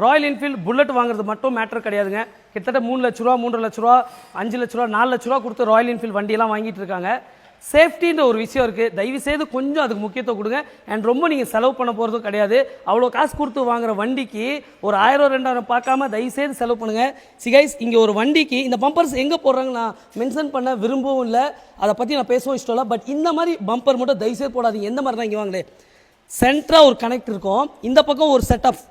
Royal Enfield bullet வாங்குறது மட்டும் matter கிடையாதுங்க. கிட்டத்தட்ட 3 லட்ச ரூபா 3.5 லட்ச ரூபா 5 லட்ச ரூபா 4 லட்ச ரூபா கொடுத்து ராயல் என்ஃபீல்டு வண்டியெல்லாம் வாங்கிட்டு இருக்காங்க. சேஃப்டின்ற ஒரு விஷயம் இருக்குது, தயவுசெய்து கொஞ்சம் அதுக்கு முக்கியத்துவம் கொடுங்க. அண்ட் ரொம்ப நீங்கள் செலவு பண்ண போகிறதும் கிடையாது. அவ்வளோ காசு கொடுத்து வாங்குற வண்டிக்கு ஒரு 1000 2000 பார்க்காம தயவுசெய்து செலவு பண்ணுங்கள். சிகைஸ், இங்கே ஒரு வண்டிக்கு இந்த பம்பர்ஸ் எங்கே போடுறாங்க நான் மென்ஷன் பண்ண விரும்பவும் இல்லை, அதை பற்றி நான் பேசவும் இஷ்டம் இல்லை. பட் இந்த மாதிரி பம்பர் மட்டும் தயவுசெய்து போடாதீங்க. எந்த மாதிரி தான் இங்கே வாங்களே, சென்டராக ஒரு கனெக்ட் இருக்கும், இந்த பக்கம் ஒரு செட் ஆஃப்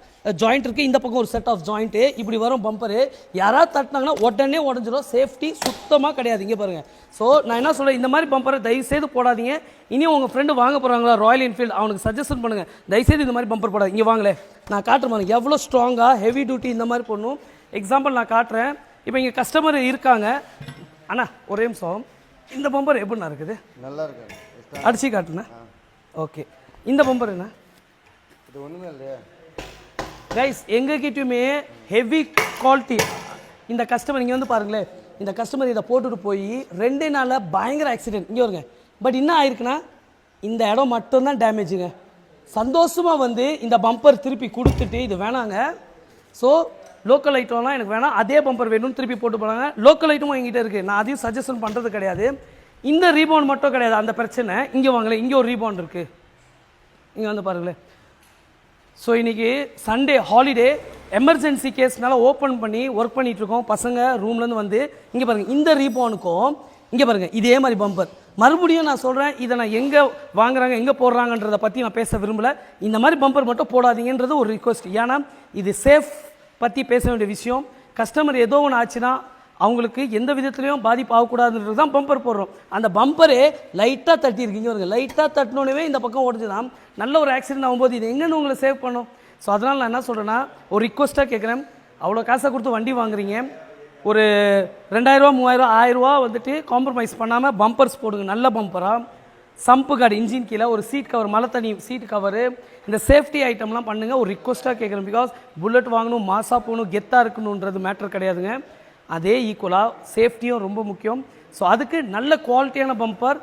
ஜாயிண்ட் இருக்குது, இந்த பக்கம் ஒரு செட் ஆஃப் ஜாயிண்ட்டு, இப்படி வரும் பம்பரு. யாராவது தட்டினாங்கன்னா உடனே உடஞ்சிடும், சேஃப்டி சுத்தமாக கிடையாது. இங்கே பாருங்கள். ஸோ நான் என்ன சொல்கிறேன், இந்த மாதிரி பம்பரை தயவுசெய்து போடாதீங்க. இனியும் உங்கள் ஃப்ரெண்டு வாங்க போகிறாங்களா ராயல் என்ஃபீல்டு, அவனுக்கு சஜஷன் பண்ணுங்கள், தயவுசெய்து இந்த மாதிரி பம்பர் போடாது. இங்கே வாங்களே, நான் காட்டுறேன் பாருங்க எவ்வளோ ஸ்ட்ராங்காக ஹெவி டியூட்டி இந்த மாதிரி போடணும். எக்ஸாம்பிள் நான் காட்டுறேன். இப்போ இங்கே கஸ்டமர் இருக்காங்க. அண்ணா ஒரே நிமிஷம், இந்த பம்பர் எப்படிண்ணா இருக்குது? நல்லா இருக்கு, அடிச்சு காட்டுண்ணா. ஓகே, இந்த பம்பர் என்ன இது? ஒன்றுமே இல்லையா கைஸ், எங்ககிட்டயுமே ஹெவி குவாலிட்டி. இந்த கஸ்டமர் இங்கே வந்து பாருங்களேன், இந்த கஸ்டமர் இதை போட்டுட்டு போய் 2 நாளில் பயங்கர ஆக்சிடென்ட். இங்கே வருங்க. பட் என்ன ஆயிருக்குன்னா, இந்த இடம் மட்டும்தான் டேமேஜுங்க. சந்தோஷமாக வந்து இந்த பம்பர் திருப்பி கொடுத்துட்டு இது வேணாங்க, ஸோ லோக்கல் ஐட்டம்லாம் எனக்கு வேணாம், அதே பம்பர் வேணும்னு திருப்பி போட்டு போனாங்க. லோக்கல் ஐட்டமும் எங்கிட்ட இருக்குது, நான் அதையும் சஜஷன் பண்ணுறது கிடையாது. இந்த ரீபவுண்ட் மட்டும் கிடையாது அந்த பிரச்சனை. இங்கே வாங்களேன், இங்கே ஒரு ரீபவுண்ட் இருக்குது, இங்கே வந்து பாருங்களேன். ஸோ இன்றைக்கி சண்டே ஹாலிடே, எமர்ஜென்சி கேஸ்னால ஓப்பன் பண்ணி ஒர்க் பண்ணிகிட்ருக்கோம். பசங்க ரூம்லேருந்து வந்து இங்கே பாருங்கள், இந்த ரீபவுனுக்கும் இங்கே பாருங்கள் இதே மாதிரி பம்பர். மறுபடியும் நான் சொல்கிறேன், இதை நான் எங்கே வாங்குறாங்க எங்கே போடுறாங்கன்றதை பற்றி நான் பேச விரும்பலை. இந்த மாதிரி பம்பர் மட்டும் போடாதீங்கன்றது ஒரு ரிக்வஸ்ட். ஏன்னா இது சேஃப் பற்றி பேச வேண்டிய விஷயம். கஸ்டமர் ஏதோ ஒன்று ஆச்சுன்னா அவங்களுக்கு எந்த விதத்துலையும் பாதிப்பு ஆகக்கூடாதுன்றது தான் பம்பர் போடுறோம். அந்த பம்பரே லைட்டாக தட்டியிருக்கீங்க வருங்க, லைட்டாக தட்டினோடனே இந்த பக்கம் ஓடிச்சுதான் நல்ல ஒரு ஆக்சிடென்ட் ஆகும்போது இது எங்கன்னு உங்களை சேவ் பண்ணும். ஸோ அதனால் நான் என்ன சொல்கிறேன்னா, ஒரு ரிக்வஸ்ட்டாக கேட்குறேன், அவ்வளோ காசை கொடுத்து வண்டி வாங்குறீங்க, ஒரு 2000 3000 1000 வந்துட்டு காம்ப்ரமைஸ் பண்ணாமல் பம்பர்ஸ் போடுங்க, நல்ல பம்பராக. சம்பு கார்டு இன்ஜின் கீழே ஒரு சீட் கவர், மழை தண்ணி சீட் கவரு, இந்த சேஃப்டி ஐட்டம்லாம் பண்ணுங்கள். ஒரு ரிக்வஸ்ட்டாக கேட்குறேன். பிகாஸ் புல்லட் வாங்கணும், மாசாக போகணும், கெத்தாக இருக்கணுன்றது மேட்டர் கிடையாதுங்க. அதே ஈக்குவலாக சேஃப்டியும் ரொம்ப முக்கியம். ஸோ அதுக்கு நல்ல குவாலிட்டியான பம்பர்